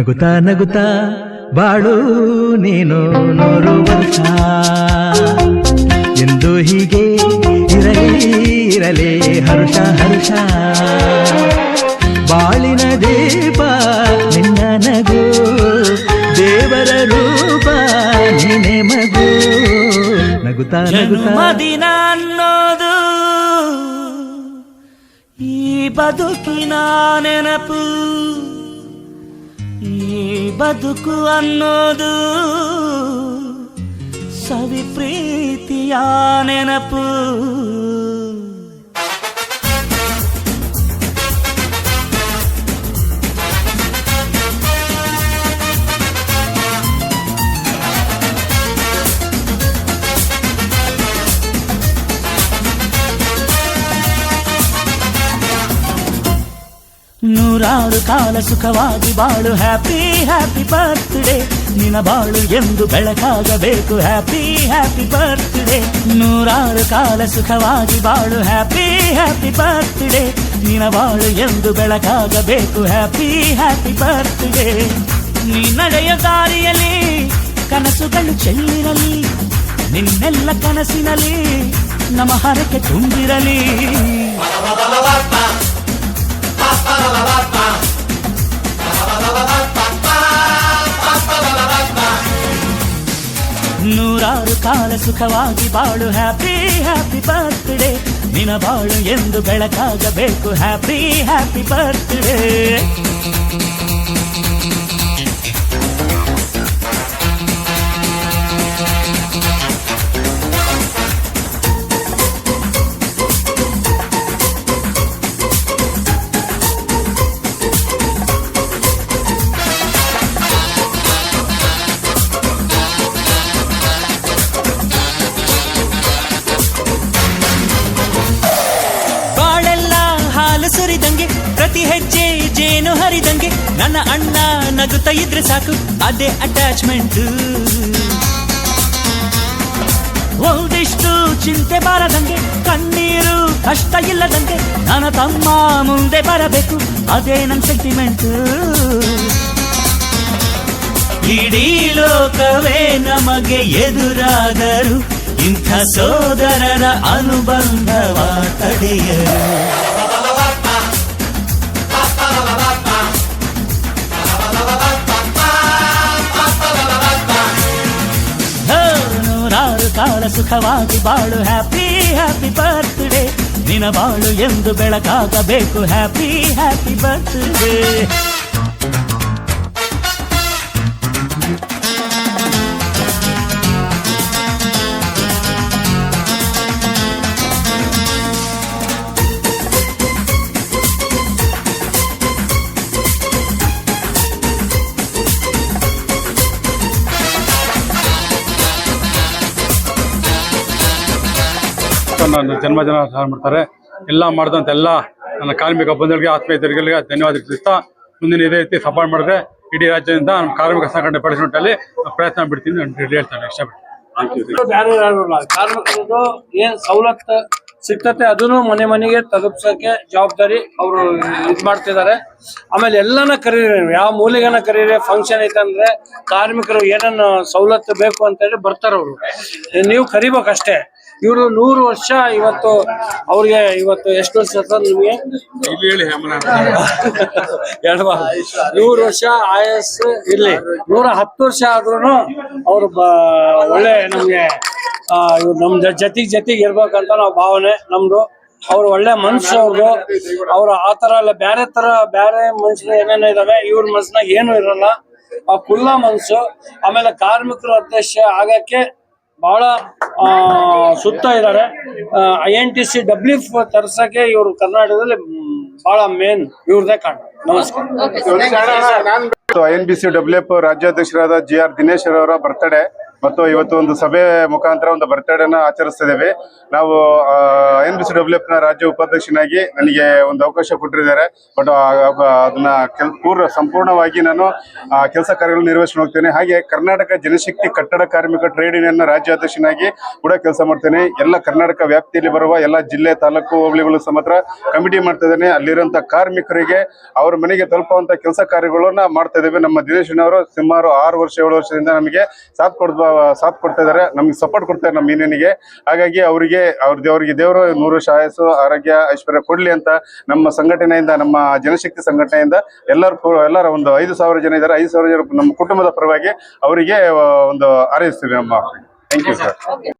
ನಗುತ್ತಾ ನಗುತ್ತಾ ಬಾಳು ನೀನು 100 ವರ್ಷ ಎಂದು ಹೀಗೆ ಇರಲಿ ಹರುಷ ಹರುಷ ಬಾಳಿನ ದೀಪ ನಿನ್ನ ನಗು ದೇವರ ರೂಪ ನೀನೆ ಮಗು ನಗುತ್ತಾ ನಗುತ್ತಾ ದಿನ ಅನ್ನೋದು ಈ ಬದುಕಿನ ನೆನಪು ಈ ಬದುಕು ಅನ್ನೋದು ಸವಿ ಪ್ರೀತಿಯ ನೆನಪು ನೂರಾರು ಕಾಲ ಸುಖವಾಗಿ ಬಾಳು ಹ್ಯಾಪಿ ಹ್ಯಾಪಿ ಬರ್ತ್ಡೇ ನಿನ್ನ ಬಾಳು ಎಂದು ಬೆಳಕಾಗಬೇಕು ಹ್ಯಾಪಿ ಹ್ಯಾಪಿ ಬರ್ತ್ಡೇ ನೂರಾರು ಕಾಲ ಸುಖವಾಗಿ ಬಾಳು ಹ್ಯಾಪಿ ಹ್ಯಾಪಿ ಬರ್ತ್ಡೇ ನಿನ್ನ ಬಾಳು ಎಂದು ಬೆಳಕಾಗಬೇಕು ಹ್ಯಾಪಿ ಹ್ಯಾಪಿ ಬರ್ತ್ಡೇ ನೀ ನಡೆಯ ದಾರಿಯಲ್ಲಿ ಕನಸುಗಳು ಚೆಲ್ಲಿರಲಿ ನಿನ್ನೆಲ್ಲ ಕನಸಿನಲ್ಲಿ ನಮ್ಮ ಹರಕೆ ತುಂಬಿರಲಿ ನೂರಾರು ಕಾಲ ಸುಖವಾಗಿ ಬಾಳು ಹ್ಯಾಪಿ ಹ್ಯಾಪಿ ಬರ್ತ್ಡೇ ನಿನ್ನ ಬಾಳು ಎಂದು ಬೆಳಕಾಗಬೇಕು ಹ್ಯಾಪಿ ಹ್ಯಾಪಿ ಬರ್ತ್ಡೇ ಸುರಿದಂಗೆ ಪ್ರತಿ ಹೆಜ್ಜೆ ಜೇನು ಹರಿದಂಗೆ ನನ್ನ ಅಣ್ಣ ನಗುತ್ತಾ ಇದ್ರೆ ಸಾಕು ಅದೇ ಅಟ್ಯಾಚ್ಮೆಂಟ್ ಒಂದಿಷ್ಟು ಚಿಂತೆ ಬಾರದಂಗೆ ಕಣ್ಣೀರು ಕಷ್ಟ ಇಲ್ಲದಂಗೆ ನನ್ನ ತಮ್ಮ ಮುಂದೆ ಬರಬೇಕು ಅದೇ ನನ್ನ ಸೆಂಟಿಮೆಂಟ್ ಇಡೀ ಲೋಕವೇ ನಮಗೆ ಎದುರಾದರು ಇಂಥ ಸೋದರರ ಅನುಬಂಧವ ತಡೆಯರು ಕಾಲ ಸುಖವಾಗಿ ಬಾಳು ಹ್ಯಾಪಿ ಹ್ಯಾಪಿ ಬರ್ತ್ಡೇ ನಿನ್ನ ಬಾಳು ಎಂದು ಬೆಳಕಾಗಬೇಕು ಹ್ಯಾಪಿ ಹ್ಯಾಪಿ ಬರ್ತ್ಡೇ ನನ್ನ ಜನ್ಮದಿನ ಮಾಡ್ತಾರೆ ಎಲ್ಲ ಮಾಡಿದಂತ ಎಲ್ಲ ನನ್ನ ಕಾರ್ಮಿಕ ಬಂಧುಗಳಿಗೆ ಆತ್ಮೀಯರಿಗೆ ಧನ್ಯವಾದ ತಿಳಿಸ್ತಾ ಮುಂದಿನ ಇದೇ ರೀತಿ ಸಪೋರ್ಟ್ ಮಾಡಿದ್ರೆ ಇಡೀ ರಾಜ್ಯದಿಂದ ನಮ್ಮ ಕಾರ್ಮಿಕ ಸಂಘಟನೆ ಪಡಿಸುವಲ್ಲಿ ಪ್ರಯತ್ನ ಬಿಡ್ತೀನಿ ಅಂತ ಹೇಳ್ತಾರೆ ಇಷ್ಟಪಡ್ತೀನಿ. ಕಾರ್ಮಿಕರದ್ದು ಏನ್ ಸವಲತ್ತು ಸಿಗ್ತತೆ ಅದನ್ನು ಮನೆ ಮನೆಗೆ ತಲುಪ್ಸಕ್ಕೆ ಜವಾಬ್ದಾರಿ ಅವರು ಇದ್ ಮಾಡ್ತಿದ್ದಾರೆ. ಆಮೇಲೆ ಎಲ್ಲನ ಕರೀರಿ, ಯಾವ ಮೂಲೆಗನ ಕರೀರಿ, ಫಂಕ್ಷನ್ ಐತಂದ್ರೆ ಕಾರ್ಮಿಕರು ಏನನ್ನ ಸವಲತ್ತು ಬೇಕು ಅಂತ ಹೇಳಿ ಬರ್ತಾರ ಅವರು, ನೀವು ಕರಿಬೇಕಷ್ಟೇ. ಇವರು 100 ವರ್ಷ ಇವತ್ತು ಅವ್ರಿಗೆ ಇವತ್ತು ಎಷ್ಟು ವರ್ಷ ನಿಮ್ಗೆ 100 ವರ್ಷ ಆಯಸ್ಸು ಇರ್ಲಿ, 110 ವರ್ಷ ಆದ್ರೂ ಅವ್ರು ಒಳ್ಳೆ ನಮ್ಗೆ ಇವ್ರು ನಮ್ ಜೊತೆಗೆ ಇರ್ಬೇಕಂತ ನಾವು ಭಾವನೆ ನಮ್ದು. ಅವ್ರು ಒಳ್ಳೆ ಮನ್ಸು ಅವ್ರದ್ದು. ಅವ್ರು ಆತರ ಎಲ್ಲ ಬ್ಯಾರೆ ಮನುಷ್ಯರು ಏನೇನೋ ಇದಾವೆ, ಇವ್ರ ಮನ್ಸನಾಗ ಏನು ಇರಲ್ಲ, ಆ ಕುಲ್ಲ ಮನ್ಸು. ಆಮೇಲೆ ಕಾರ್ಮಿಕರು ಅಧ್ಯಕ್ಷ ಆಗಕ್ಕೆ ಬಹಳ ಸುತ್ತ ಇದ್ದಾರೆ. INTC WF ತರ್ಸಕ್ಕೆ ಇವರು ಕರ್ನಾಟಕದಲ್ಲಿ ಬಹಳ ಮೇನ್ ಇವ್ರದೇ ಕಾರಣ. ನಮಸ್ಕಾರ. INBC WF ರಾಜ್ಯಾಧ್ಯಕ್ಷರಾದ GR ದಿನೇಶ್ ಅವರ ಬರ್ತ್ಡೇ ಮತ್ತು ಇವತ್ತು ಒಂದು ಸಭೆ ಮುಖಾಂತರ ಒಂದು ಬರ್ತ್ಡೇನ ಆಚರಿಸ್ತಿದ್ದೇವೆ. ನಾವು INBCWF ನ ರಾಜ್ಯ ಉಪಾಧ್ಯಕ್ಷನಾಗಿ ನನಗೆ ಒಂದು ಅವಕಾಶ ಕೊಟ್ಟಿದ್ದಾರೆ. ಬಟ್ ಅದನ್ನ ಸಂಪೂರ್ಣವಾಗಿ ನಾನು ಕೆಲಸ ಕಾರ್ಯಗಳು ನಿರ್ವಹಿಸಿ ಹೋಗ್ತೇನೆ. ಹಾಗೆ ಕರ್ನಾಟಕ ಜನಶಕ್ತಿ ಕಟ್ಟಡ ಕಾರ್ಮಿಕ ಟ್ರೇಡ್ ಯೂನಿಯನ್ ರಾಜ್ಯಾಧ್ಯಕ್ಷನಾಗಿ ಕೂಡ ಕೆಲಸ ಮಾಡ್ತೇನೆ. ಎಲ್ಲ ಕರ್ನಾಟಕ ವ್ಯಾಪ್ತಿಯಲ್ಲಿ ಬರುವ ಎಲ್ಲ ಜಿಲ್ಲೆ, ತಾಲೂಕು, ಹೋಬಳಿಗಳು ಸಮೇತ ಕಮಿಟಿ ಮಾಡ್ತಾ ಇದ್ದೇನೆ. ಅಲ್ಲಿರುವಂತ ಕಾರ್ಮಿಕರಿಗೆ ಅವ್ರ ಮನೆಗೆ ತಲುಪುವಂತ ಕೆಲಸ ಕಾರ್ಯಗಳನ್ನ ಮಾಡ್ತಾ ಇದ್ದೇವೆ. ನಮ್ಮ ದಿನೇಶನವರು ಸುಮಾರು 6 ವರ್ಷ 7 ವರ್ಷದಿಂದ ನಮಗೆ ಸಾಥ್ ಕೊಡ್ತಾ ಇದ್ದಾರೆ, ನಮ್ಗೆ ಸಪೋರ್ಟ್ ಕೊಡ್ತಾರೆ ನಮ್ಮ ಯೂನಿಯನ್ಗೆ. ಹಾಗಾಗಿ ಅವರಿಗೆ ದೇವರು 100 ವರ್ಷ ಆಯಸ್ಸು, ಆರೋಗ್ಯ, ಐಶ್ವರ್ಯ ಕೊಡ್ಲಿ ಅಂತ ನಮ್ಮ ಸಂಘಟನೆಯಿಂದ, ನಮ್ಮ ಜನಶಕ್ತಿ ಸಂಘಟನೆಯಿಂದ ಎಲ್ಲರ ಒಂದು 5,000 ಜನ ಇದ್ದಾರೆ. 5,000 ಜನ ನಮ್ಮ ಕುಟುಂಬದ ಪರವಾಗಿ ಅವರಿಗೆ ಒಂದು ಹಾರೈಸ್ತೀವಿ. Thank you sir.